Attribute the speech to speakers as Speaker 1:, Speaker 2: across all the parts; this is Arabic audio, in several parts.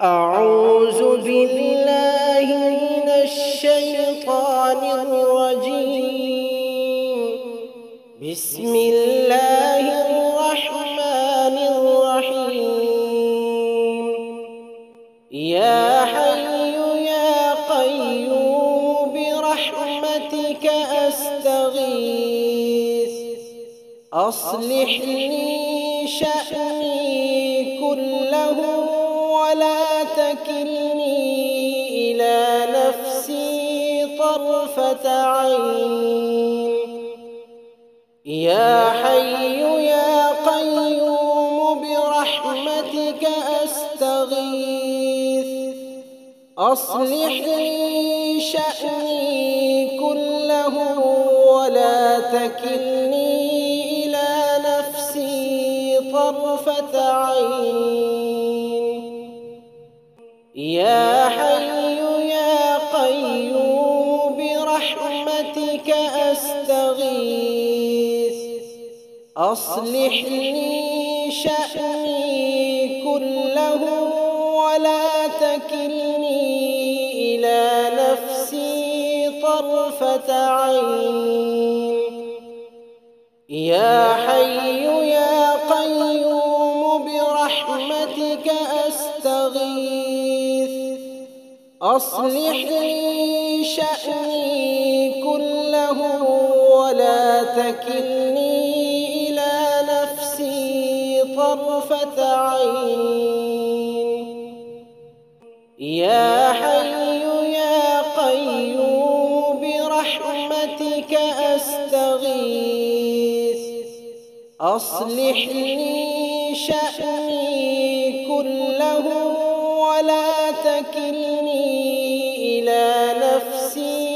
Speaker 1: أعوذ بالله من الشيطان الرجيم. بسم الله الرحمن الرحيم. يا حي يا قيوم برحمتك أستغيث، أصلح لي شأني كله ولا تكلني إلى نفسي طرفة عين. يا حي يا قيوم برحمتك أستغيث، أصلح لي شأني كله ولا تكلني إلى نفسي طرفة عين. يا حي يا قيوم برحمتك أستغيث، أصلح لي شأني كله ولا تكلني إلى نفسي طرفة عين. يا حي يا قيوم برحمتك أستغيث، أصلح لي شأني كله ولا تكلني إلى نفسي طرفة عين. يا حي يا قيوم برحمتك أستغيث، أصلح لي شأني كله ولا تكلني إلى نفسي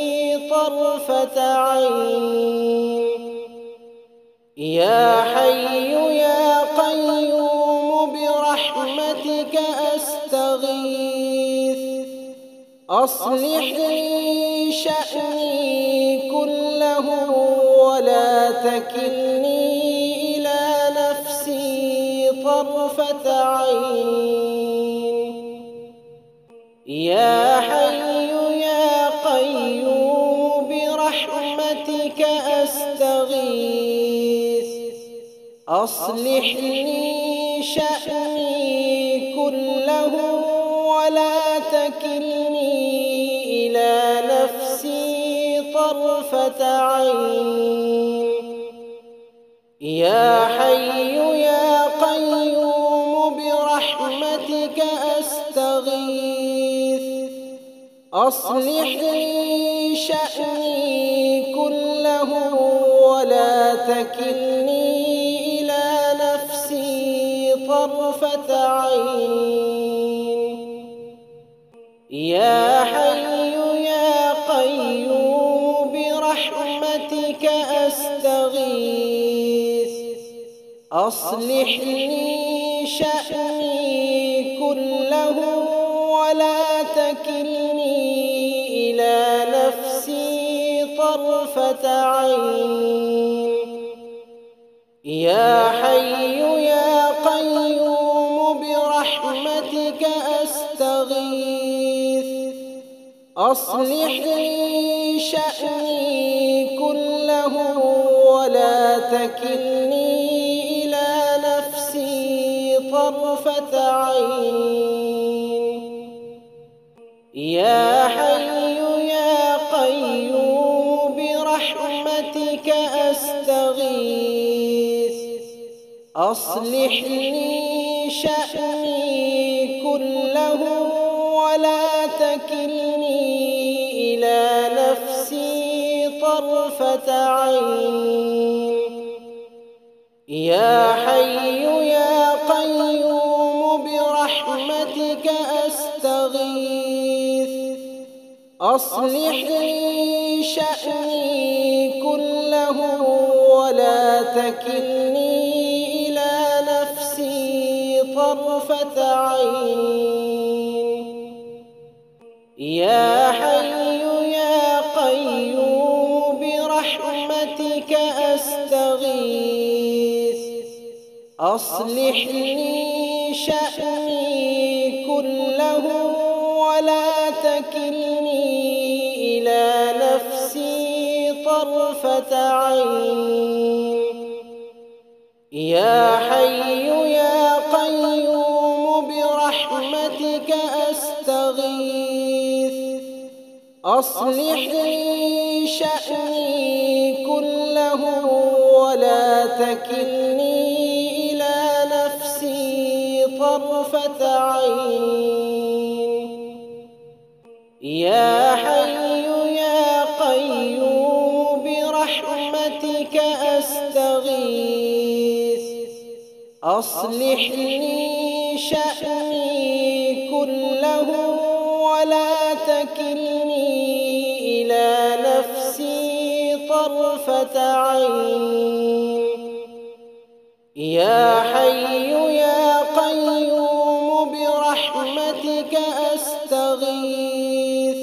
Speaker 1: طرفة عين. يا حي يا قيوم برحمتك أستغيث، أصلح لي شأني كله ولا تكلني إلى نفسي طرفة عين. يا حي يا قيوم برحمتك أستغيث، أصلح لي شأني كله ولا تكلني إلى نفسي طرفة عين. يا حي يا قيوم برحمتك أستغيث، أصلح لي شأني كله ولا تكلني إلى نفسي طرفة عين. يا حي يا قيوم برحمتك أستغيث، أصلح لي شأني كله ولا تكلني إلى نفسي طرفة عين. يا حي يا قيوم برحمتك أستغيث، أصلح لي شأني كله ولا تكلني إلى نفسي طرفة عين. يا حي يا قيوم برحمتك أستغيث، أصلح لي شأني كله ولا تكلني إلى نفسي طرفة عين. يا حي يا قيوم برحمتك أستغيث، أصلح لي شأني كله ولا تكلني إلى نفسي طرفة عين. يا حي يا قيوم برحمتك أستغيث، أصلح لي شأني كله طرفة عين. يا حي يا قيوم برحمتك أستغيث، أصلح لي شأني كله ولا تكلني إلى نفسي طرفة عين. يا حي يا قيوم برحمتك أستغيث، أصلح لي شأني كله ولا تكلني إلى نفسي طرفة عين. يا حي يا قيوم برحمتك أستغيث،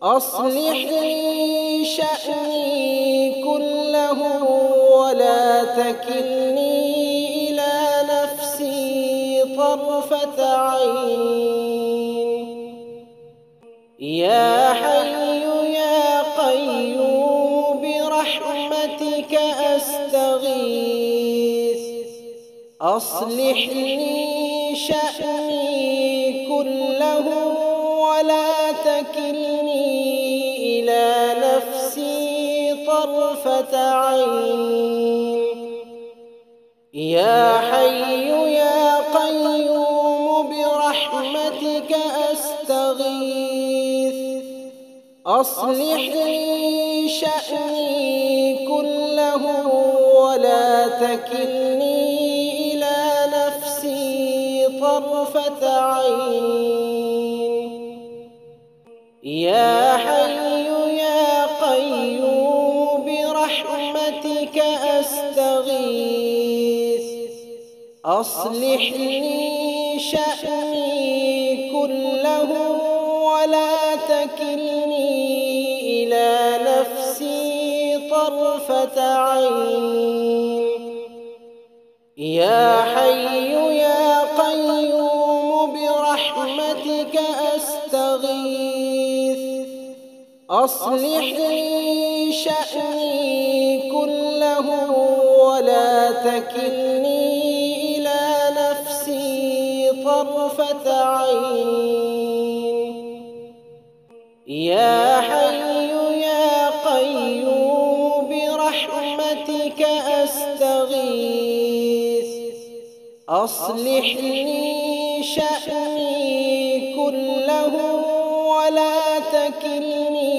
Speaker 1: أصلح لي شأني كله ولا تكلني إلى نفسي طرفة عين. يا حي يا قيوم برحمتك أستغيث، أصلح لي شأني كله ولا تكلني إلى نفسي طرفة عين. يا حي يا قيوم برحمتك أستغيث، أصلح لي شأني كله ولا تكلني إلى نفسي طرفة عين. يا حي يا قيوم برحمتك أستغيث، أصلح لي شأني كله ولا تكلني إلى نفسي طرفة عين. يا حي يا قيوم برحمتك أستغيث، أصلح لي شأني كله ولا تكلني إلى نفسي طرفة عين. يا حي يا قيوم برحمتك أستغيث، أصلح لي شأني كله ولا تكلني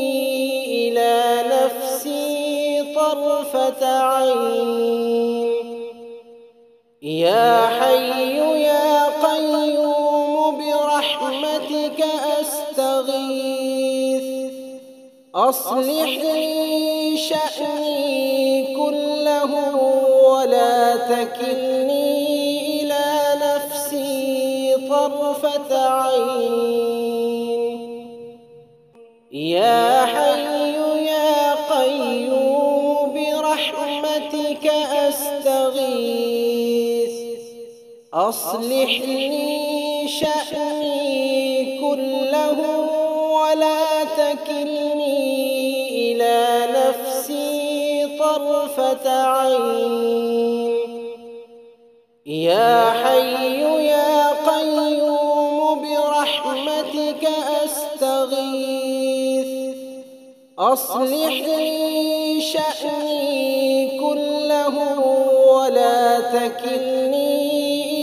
Speaker 1: إلى نفسي طرفة عين. يا حي يا قيوم برحمتك أستغيث، أصلح لي شأني كله ولا تكلني إلى نفسي طرفة عين. يا حي يا قيوم برحمتك أستغيث، أصلح لي شأني كله ولا تكلني إلى نفسي طرفة عين. يا حي يا قيوم برحمتك أستغيث، أصلح لي شأني كله ولا تكلني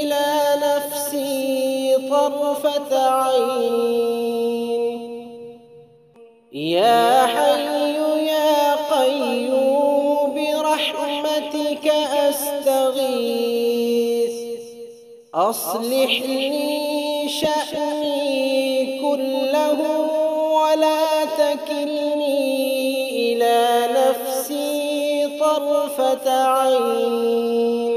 Speaker 1: إلى نفسي طرفة عين. يا حي يا قيوم برحمتك أستغيث، أصلح لي شأني كله ولا تكلني إلى نفسي طرفة عين.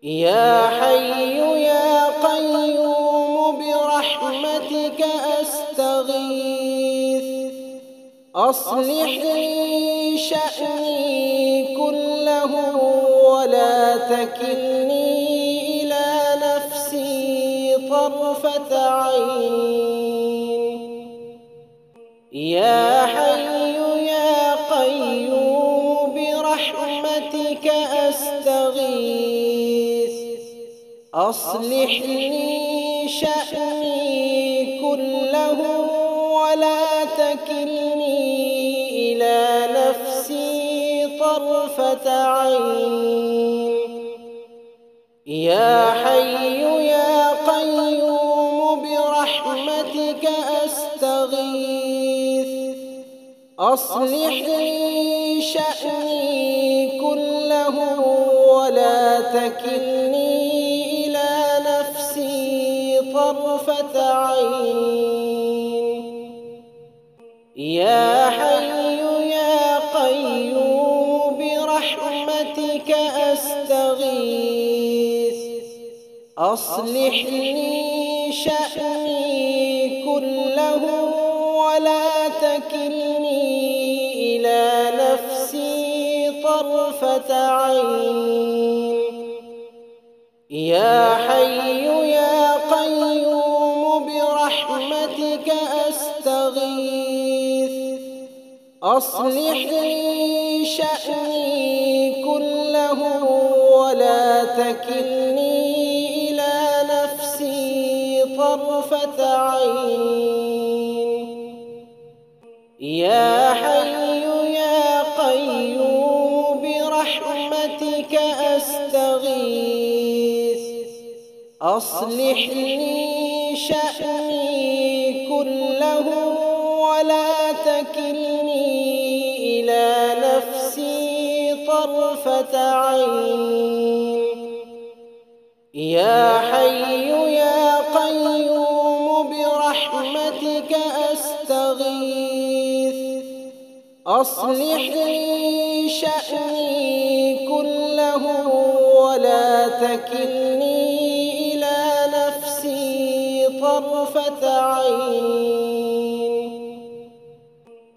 Speaker 1: يا حي يا قيوم برحمتك أستغيث، أصلح لي شأني كله ولا تكلني إلى نفسي طرفة عين. يا حي يا قيوم برحمتك أستغيث أصلح لي شأني كله ولا تكلني إلى نفسي طرفة عين يا حي يا قيوم برحمتك أستغيث أصلح لي شأني كله ولا تكلني إلى نفسي طرفة عين يا حي يا قيوم برحمتك أستغيث أصلح لي شأني كله ولا تكلني إلى نفسي طرفة عين يا حي يا قيوم برحمتك أستغيث أصلح لي شأني كله ولا تكلني إلى نفسي طرفة عين يا حي يا قيوم برحمتك أستغيث أصلح لي شأني كله ولا تكلني إلى نفسي طرفة عين يا حي يا قيوم برحمتك أستغيث أصلح لي شأني كله ولا تكلني إلى نفسي طرفة عين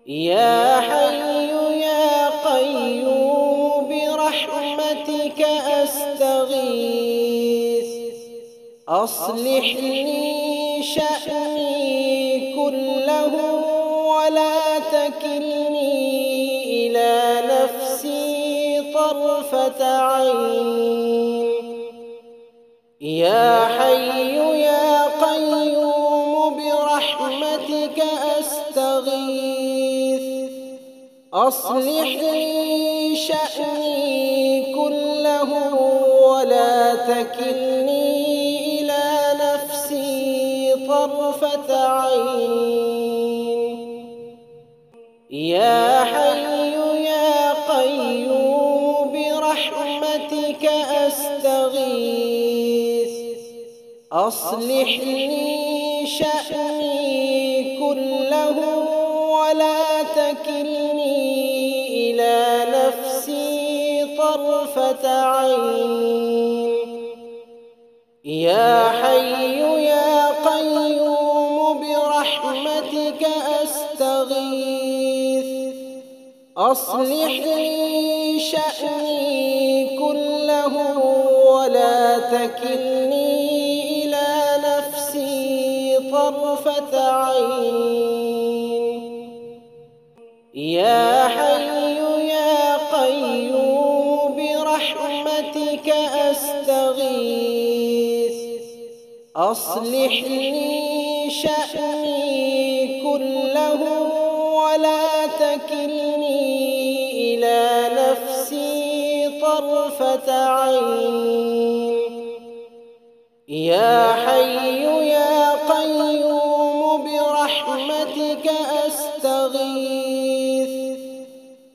Speaker 1: يا حي يا قيوم برحمتك أستغيث أصلح لي شأني كله ولا تكلني إلى نفسي طرفة عين يا حي يا قيوم برحمتك أستغيث أصلح لي شأني كله ولا تكلني إلى نفسي طرفة عين يا حي يا قيوم برحمتك أستغيث أصلح لي شأني كله ولا تكلني إلى نفسي طرفة عين يا حي يا قيوم برحمتك أستغيث أصلح لي شأني كله ولا تكلني إلى نفسي طرفة عين يا حي يا قيوم برحمتك أستغيث أصلح لي شأني كله ولا تكلني إلى نفسي طرفة عين يا حي يا قيوم برحمتك أستغيث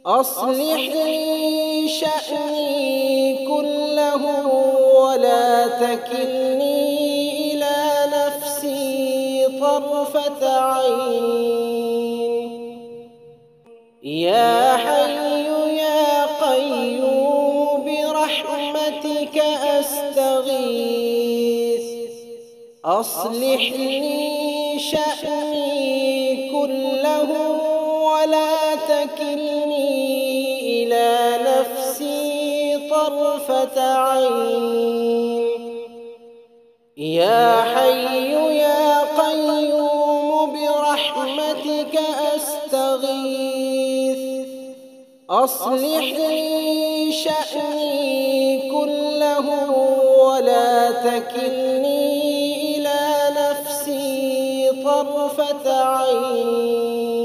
Speaker 1: أصلح لي شأني كله ولا تكلني إلى نفسي طرفة عين يا حي يا قيوم برحمتك أستغيث أصلح لي شأني كله ولا تكلني إلى نفسي طرفة عين يا حي يا قيوم برحمتك أستغيث أصلح لي شأني كله ولا تكلني إلى نفسي طرفة عين.